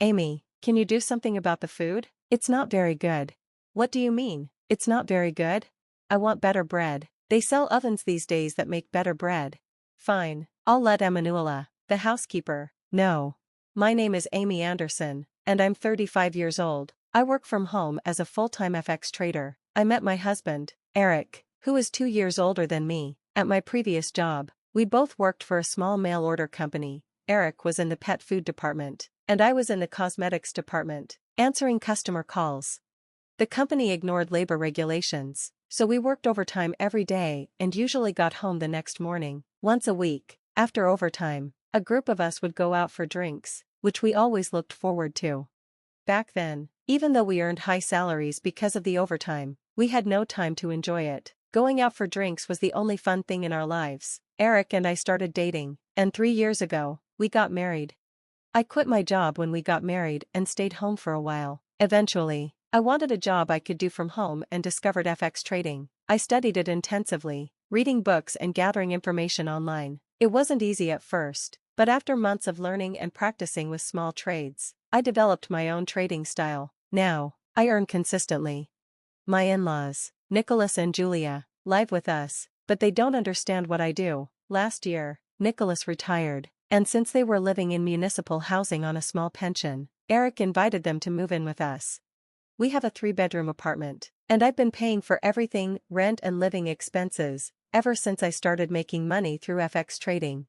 Amy, can you do something about the food? It's not very good. What do you mean, it's not very good? I want better bread. They sell ovens these days that make better bread. Fine, I'll let Emanuela, the housekeeper, know. My name is Amy Anderson, and I'm 35 years old. I work from home as a full-time FX trader. I met my husband, Eric, who is 2 years older than me, at my previous job. We both worked for a small mail order company. Eric was in the pet food department, and I was in the cosmetics department, answering customer calls. The company ignored labor regulations, so we worked overtime every day and usually got home the next morning. Once a week, after overtime, a group of us would go out for drinks, which we always looked forward to. Back then, even though we earned high salaries because of the overtime, we had no time to enjoy it. Going out for drinks was the only fun thing in our lives. Eric and I started dating, and 3 years ago, we got married. I quit my job when we got married and stayed home for a while. Eventually, I wanted a job I could do from home and discovered FX trading. I studied it intensively, reading books and gathering information online. It wasn't easy at first, but after months of learning and practicing with small trades, I developed my own trading style. Now, I earn consistently. My in-laws, Nicholas and Julia, live with us, but they don't understand what I do. Last year, Nicholas retired, and since they were living in municipal housing on a small pension, Eric invited them to move in with us. We have a 3-bedroom apartment, and I've been paying for everything, rent and living expenses, ever since I started making money through FX trading.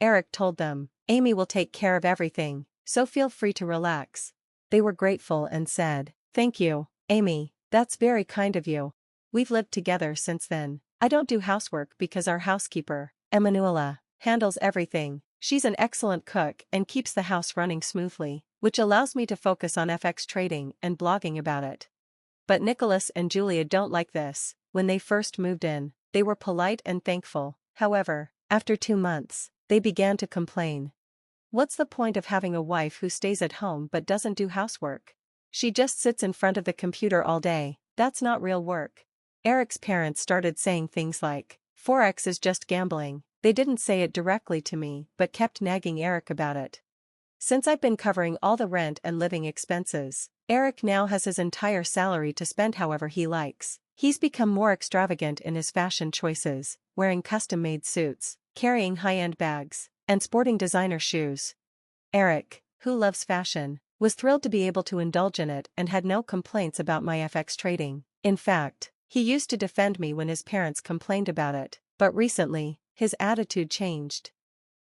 Eric told them, Amy will take care of everything, so feel free to relax. They were grateful and said, thank you, Amy, that's very kind of you. We've lived together since then. I don't do housework because our housekeeper, Emanuela, handles everything. She's an excellent cook and keeps the house running smoothly, which allows me to focus on FX trading and blogging about it. But Nicholas and Julia don't like this. When they first moved in, they were polite and thankful. However, after 2 months, they began to complain. What's the point of having a wife who stays at home but doesn't do housework? She just sits in front of the computer all day. That's not real work. Eric's parents started saying things like, Forex is just gambling. They didn't say it directly to me but kept nagging Eric about it. Since I've been covering all the rent and living expenses, Eric now has his entire salary to spend however he likes. He's become more extravagant in his fashion choices, wearing custom-made suits, carrying high-end bags, and sporting designer shoes. Eric, who loves fashion, was thrilled to be able to indulge in it and had no complaints about my FX trading. In fact, he used to defend me when his parents complained about it, but recently, his attitude changed.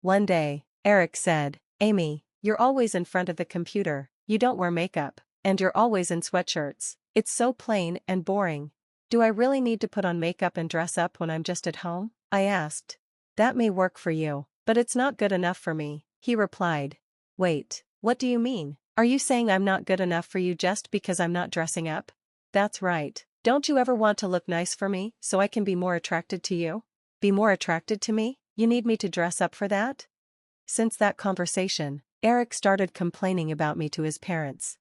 One day, Eric said, Amy, you're always in front of the computer, you don't wear makeup, and you're always in sweatshirts. It's so plain and boring. Do I really need to put on makeup and dress up when I'm just at home? I asked. That may work for you, but it's not good enough for me, he replied. Wait, what do you mean? Are you saying I'm not good enough for you just because I'm not dressing up? That's right. Don't you ever want to look nice for me so I can be more attracted to you? Be more attracted to me? You need me to dress up for that? Since that conversation, Eric started complaining about me to his parents.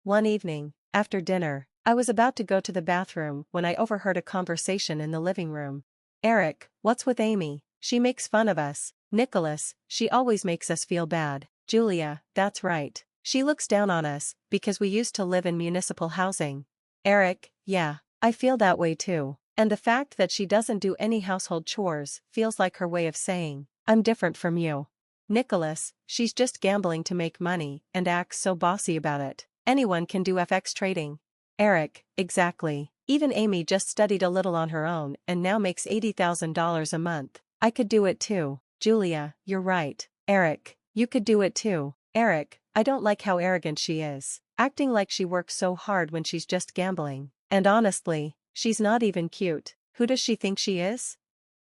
One evening, after dinner, I was about to go to the bathroom when I overheard a conversation in the living room. Eric, what's with Amy? She makes fun of us. Nicholas, she always makes us feel bad. Julia, that's right. She looks down on us because we used to live in municipal housing. Eric, yeah, I feel that way too. And the fact that she doesn't do any household chores feels like her way of saying, I'm different from you. Nicholas, she's just gambling to make money and acts so bossy about it. Anyone can do FX trading. Eric, exactly. Even Amy just studied a little on her own and now makes $80,000 a month. I could do it too. Julia, you're right. Eric, you could do it too. Eric, I don't like how arrogant she is, acting like she works so hard when she's just gambling. And honestly, she's not even cute. Who does she think she is?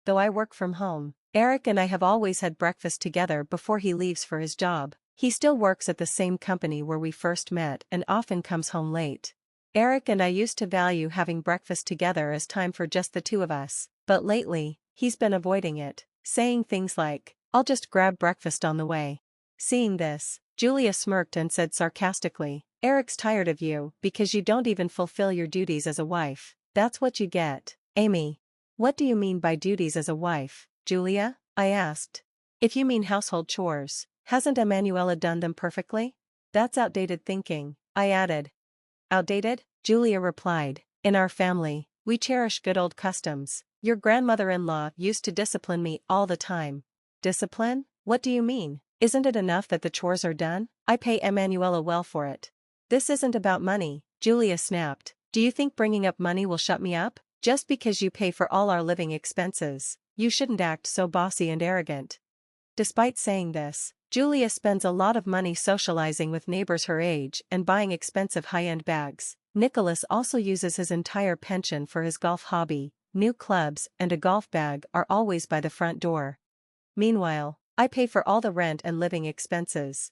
Though I work from home, Eric and I have always had breakfast together before he leaves for his job. He still works at the same company where we first met and often comes home late. Eric and I used to value having breakfast together as time for just the two of us, but lately, he's been avoiding it, saying things like, I'll just grab breakfast on the way. Seeing this, Julia smirked and said sarcastically, Eric's tired of you because you don't even fulfill your duties as a wife. That's what you get. Amy, what do you mean by duties as a wife, Julia? I asked. If you mean household chores, hasn't Emanuela done them perfectly? That's outdated thinking, I added. Outdated? Julia replied. In our family, we cherish good old customs. Your grandmother-in-law used to discipline me all the time. Discipline? What do you mean? Isn't it enough that the chores are done? I pay Emanuela well for it. This isn't about money, Julia snapped. Do you think bringing up money will shut me up? Just because you pay for all our living expenses, you shouldn't act so bossy and arrogant. Despite saying this, Julia spends a lot of money socializing with neighbors her age and buying expensive high-end bags. Nicholas also uses his entire pension for his golf hobby. New clubs and a golf bag are always by the front door. Meanwhile, I pay for all the rent and living expenses.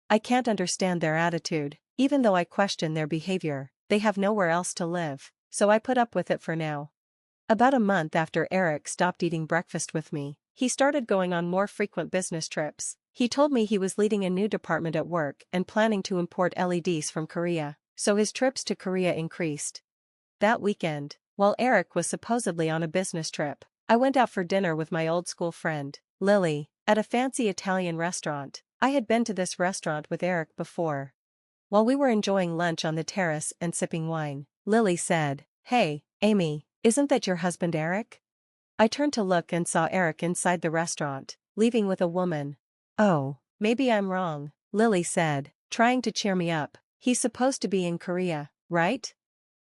I can't understand their attitude. Even though I question their behavior, they have nowhere else to live, so I put up with it for now. About a month after Eric stopped eating breakfast with me, he started going on more frequent business trips. He told me he was leading a new department at work and planning to import LEDs from Korea, so his trips to Korea increased. That weekend, while Eric was supposedly on a business trip, I went out for dinner with my old school friend, Lily, at a fancy Italian restaurant. I had been to this restaurant with Eric before. While we were enjoying lunch on the terrace and sipping wine, Lily said, "Hey, Amy, isn't that your husband Eric?" I turned to look and saw Eric inside the restaurant, leaving with a woman. "Oh, maybe I'm wrong," Lily said, trying to cheer me up. "He's supposed to be in Korea, right?"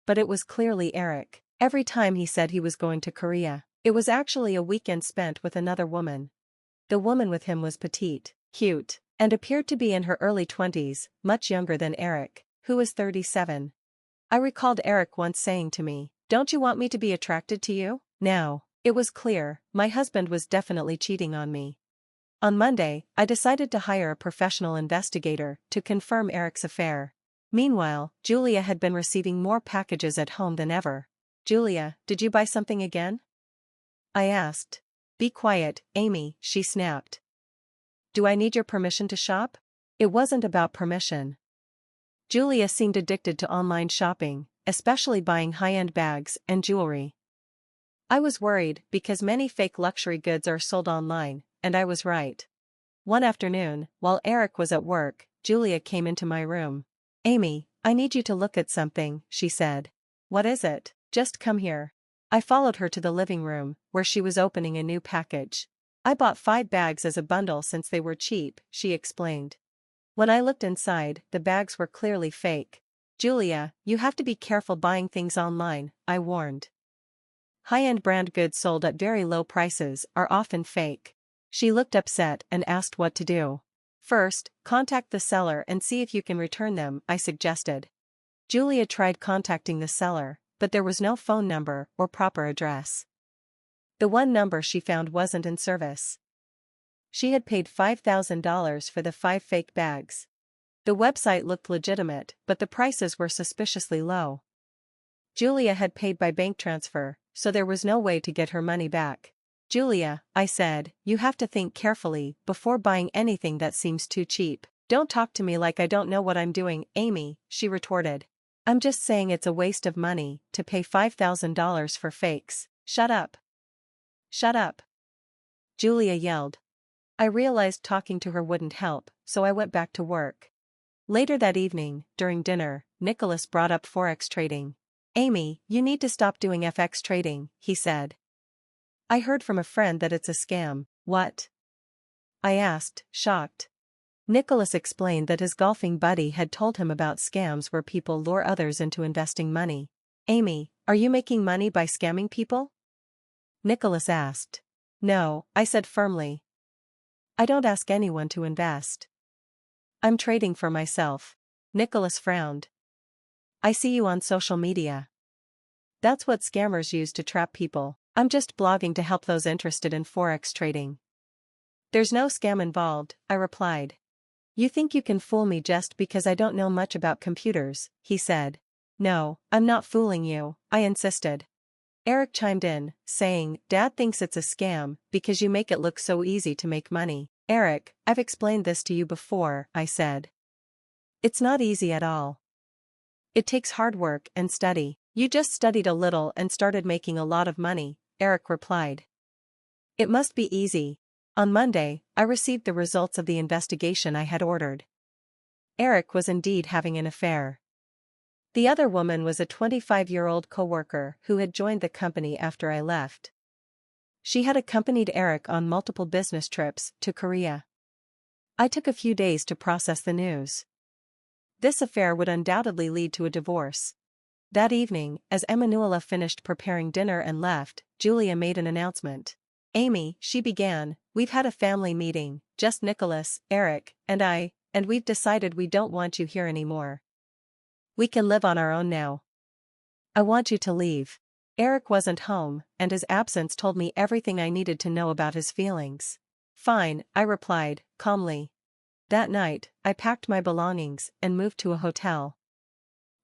But it was clearly Eric. Every time he said he was going to Korea, it was actually a weekend spent with another woman. The woman with him was petite, cute, and appeared to be in her early 20s, much younger than Eric, who was 37. I recalled Eric once saying to me, "Don't you want me to be attracted to you?" Now, it was clear, my husband was definitely cheating on me. On Monday, I decided to hire a professional investigator to confirm Eric's affair. Meanwhile, Julia had been receiving more packages at home than ever. "Julia, did you buy something again?" I asked. "Be quiet, Amy," she snapped. "Do I need your permission to shop?" It wasn't about permission. Julia seemed addicted to online shopping, especially buying high-end bags and jewelry. I was worried because many fake luxury goods are sold online, and I was right. One afternoon, while Eric was at work, Julia came into my room. "Amy, I need you to look at something," she said. "What is it? Just come here." I followed her to the living room, where she was opening a new package. "I bought 5 bags as a bundle since they were cheap," she explained. When I looked inside, the bags were clearly fake. "Julia, you have to be careful buying things online," I warned. High-end brand goods sold at very low prices are often fake. She looked upset and asked what to do. "First, contact the seller and see if you can return them," I suggested. Julia tried contacting the seller, but there was no phone number or proper address. The one number she found wasn't in service. She had paid $5,000 for the 5 fake bags. The website looked legitimate, but the prices were suspiciously low. Julia had paid by bank transfer, so there was no way to get her money back. "Julia," I said, "you have to think carefully before buying anything that seems too cheap." "Don't talk to me like I don't know what I'm doing, Amy," she retorted. "I'm just saying it's a waste of money to pay $5,000 for fakes." "Shut up. Shut up," Julia yelled. I realized talking to her wouldn't help, so I went back to work. Later that evening, during dinner, Nicholas brought up Forex trading. "Amy, you need to stop doing FX trading," he said. "I heard from a friend that it's a scam." "What?" I asked, shocked. Nicholas explained that his golfing buddy had told him about scams where people lure others into investing money. "Amy, are you making money by scamming people?" Nicholas asked. "No," I said firmly. "I don't ask anyone to invest. I'm trading for myself." Nicholas frowned. "I see you on social media. That's what scammers use to trap people." "I'm just blogging to help those interested in Forex trading." "There's no scam involved," I replied. "You think you can fool me just because I don't know much about computers," he said. "No, I'm not fooling you," I insisted. Eric chimed in, saying, "Dad thinks it's a scam because you make it look so easy to make money." "Eric, I've explained this to you before," I said. "It's not easy at all. It takes hard work and study." "You just studied a little and started making a lot of money," Eric replied. "It must be easy." On Monday, I received the results of the investigation I had ordered. Eric was indeed having an affair. The other woman was a 25-year-old coworker who had joined the company after I left. She had accompanied Eric on multiple business trips to Korea. I took a few days to process the news. This affair would undoubtedly lead to a divorce. That evening, as Emanuela finished preparing dinner and left, Julia made an announcement. "Amy," she began, "we've had a family meeting, just Nicholas, Eric, and I, and we've decided we don't want you here anymore. We can live on our own now. I want you to leave." Eric wasn't home, and his absence told me everything I needed to know about his feelings. "Fine," I replied, calmly. That night, I packed my belongings and moved to a hotel.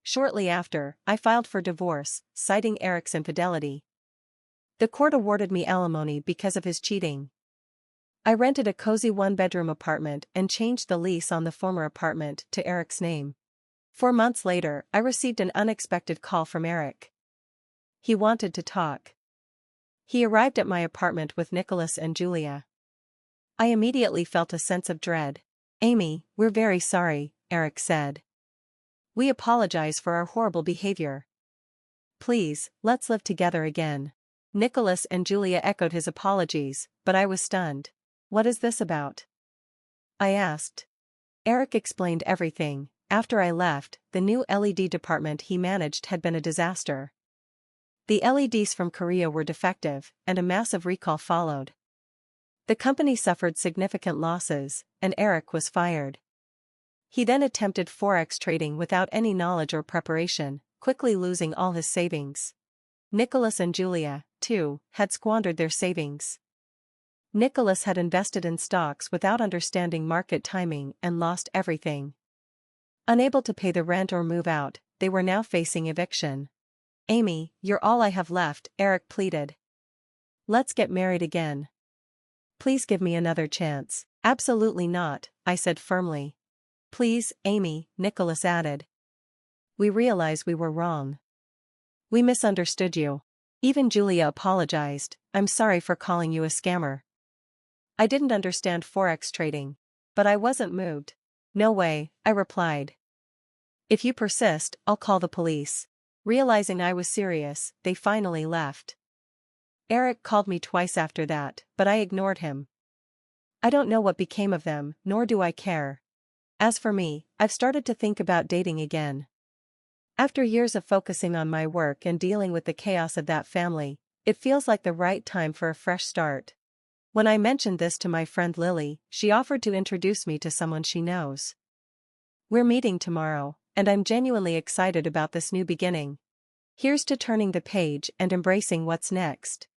Shortly after, I filed for divorce, citing Eric's infidelity. The court awarded me alimony because of his cheating. I rented a cozy one-bedroom apartment and changed the lease on the former apartment to Eric's name. 4 months later, I received an unexpected call from Eric. He wanted to talk. He arrived at my apartment with Nicholas and Julia. I immediately felt a sense of dread. "Amy, we're very sorry," Eric said. "We apologize for our horrible behavior. Please, let's live together again." Nicholas and Julia echoed his apologies, but I was stunned. "What is this about?" I asked. Eric explained everything. After I left, the new LED department he managed had been a disaster. The LEDs from Korea were defective, and a massive recall followed. The company suffered significant losses, and Eric was fired. He then attempted forex trading without any knowledge or preparation, quickly losing all his savings. Nicholas and Julia, too, had squandered their savings. Nicholas had invested in stocks without understanding market timing and lost everything. Unable to pay the rent or move out, they were now facing eviction. "Amy, you're all I have left," Eric pleaded. "Let's get married again. Please give me another chance." "Absolutely not," I said firmly. "Please, Amy," Nicholas added. "We realize we were wrong. We misunderstood you." Even Julia apologized. "I'm sorry for calling you a scammer. I didn't understand forex trading." But I wasn't moved. "No way," I replied. "If you persist, I'll call the police." Realizing I was serious, they finally left. Eric called me twice after that, but I ignored him. I don't know what became of them, nor do I care. As for me, I've started to think about dating again. After years of focusing on my work and dealing with the chaos of that family, it feels like the right time for a fresh start. When I mentioned this to my friend Lily, she offered to introduce me to someone she knows. We're meeting tomorrow, and I'm genuinely excited about this new beginning. Here's to turning the page and embracing what's next.